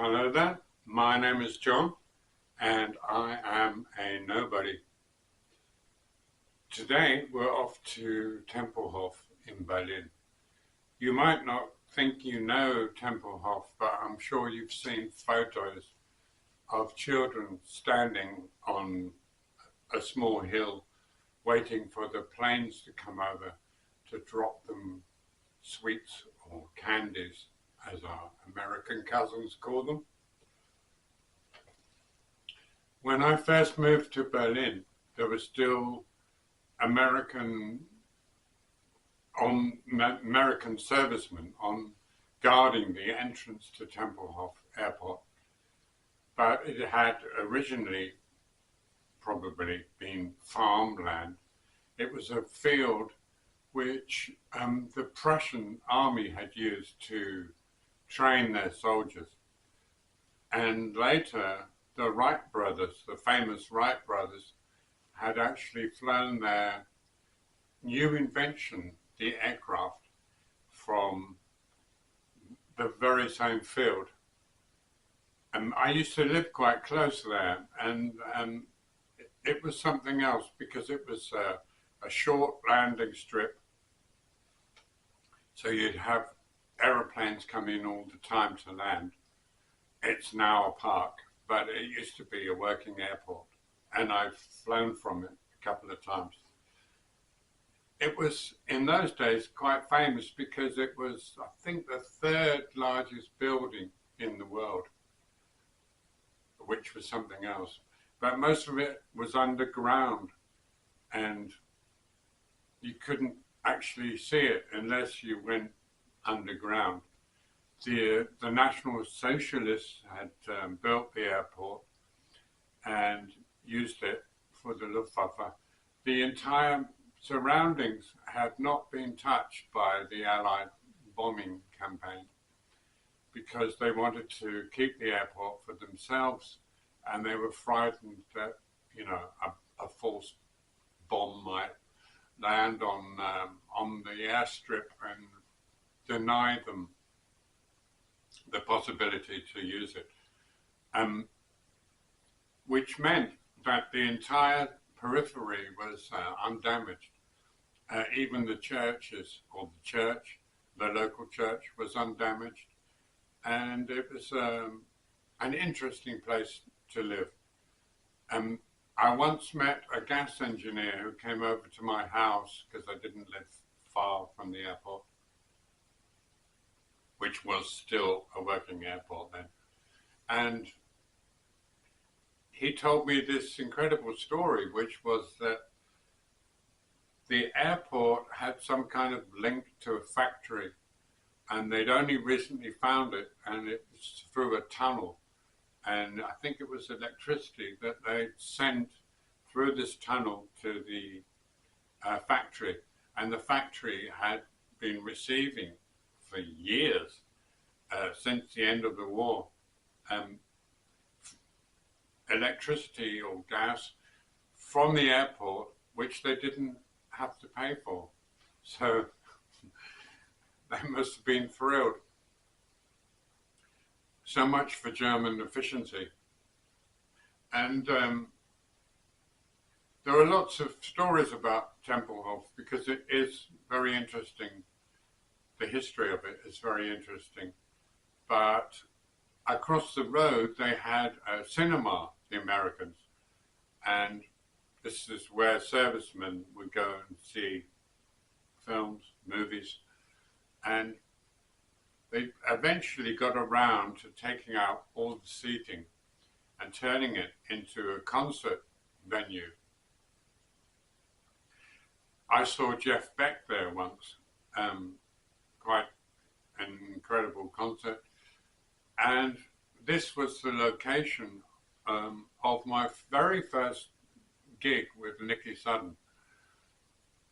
Hello there, my name is John and I am a nobody. Today we're off to Tempelhof in Berlin. You might not think you know Tempelhof, but I'm sure you've seen photos of children standing on a small hill waiting for the planes to come over to drop them sweets or candies, as our American cousins call them. When I first moved to Berlin, there were still American servicemen on guarding the entrance to Tempelhof Airport, but it had originally probably been farmland. It was a field which the Prussian army had used to train their soldiers. And later, the Wright brothers, the famous Wright brothers, had actually flown their new invention, the aircraft, from the very same field. I used to live quite close there, and it was something else because it was a short landing strip. So you'd have aeroplanes come in all the time to land. It's now a park, but it used to be a working airport, and I've flown from it a couple of times. It was, in those days, quite famous because it was, I think, the third largest building in the world, which was something else. But most of it was underground, and you couldn't actually see it unless you went underground. The National Socialists had built the airport and used it for the Luftwaffe. The entire surroundings had not been touched by the Allied bombing campaign because they wanted to keep the airport for themselves, and they were frightened that, you know, a false bomb might land on the airstrip and deny them the possibility to use it, which meant that the entire periphery was undamaged. Even the churches, or the local church was undamaged, and it was an interesting place to live. I once met a gas engineer who came over to my house because I didn't live far from the airport, which was still a working airport then. And he told me this incredible story, which was that the airport had some kind of link to a factory, and they'd only recently found it, and it was through a tunnel. And I think it was electricity that they sent through this tunnel to the factory. And the factory had been receiving for years, since the end of the war, electricity or gas from the airport, which they didn't have to pay for. So they must have been thrilled. So much for German efficiency. And there are lots of stories about Tempelhof because it is very interesting. The history of it is very interesting. But across the road, they had a cinema, the Americans. And this is where servicemen would go and see films, movies. And they eventually got around to taking out all the seating and turning it into a concert venue. I saw Jeff Beck there once, quite an incredible concert. And this was the location of my very first gig with Nikki.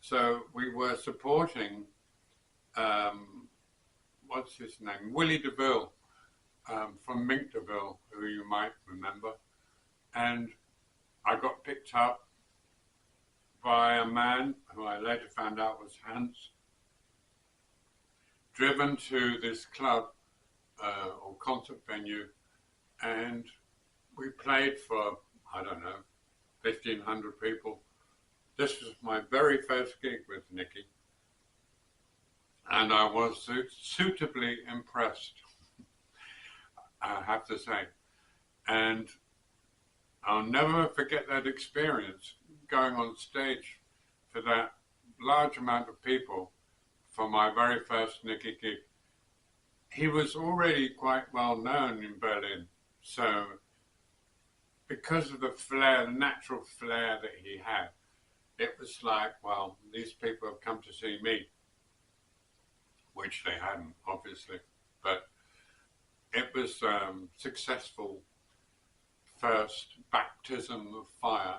So we were supporting what's his name? Willie DeVille from Mink DeVille, who you might remember. And I got picked up by a man who I later found out was Hans, driven to this club or concert venue and we played for, I don't know, 1,500 people. This was my very first gig with Nikki, and I was suitably impressed, I have to say. And I'll never forget that experience, going on stage for that large amount of people for my very first Nikki gig. He was already quite well known in Berlin, so because of the flair, the natural flair that he had, it was like, well, these people have come to see me, which they hadn't, obviously, but it was successful first baptism of fire.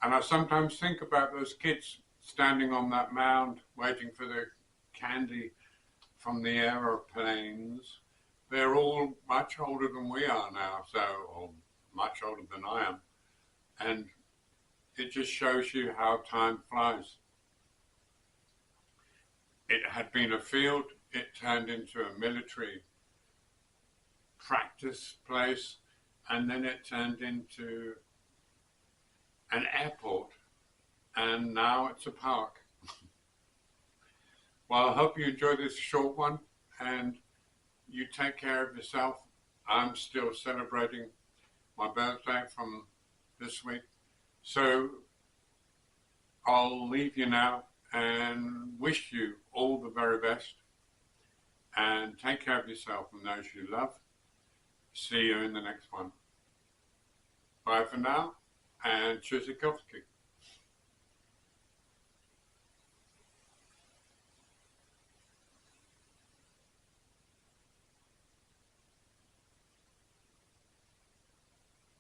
And I sometimes think about those kids standing on that mound waiting for the candy from the aeroplanes. They're all much older than we are now, or much older than I am. And it just shows you how time flies. It had been a field, it turned into a military practice place, and then it turned into an airport, and now it's a park. Well, I hope you enjoy this short one, and you take care of yourself. I'm still celebrating my birthday from this week, so I'll leave you now and wish you all the very best, and take care of yourself and those you love. See you in the next one. Bye for now, and Tschüssikowski.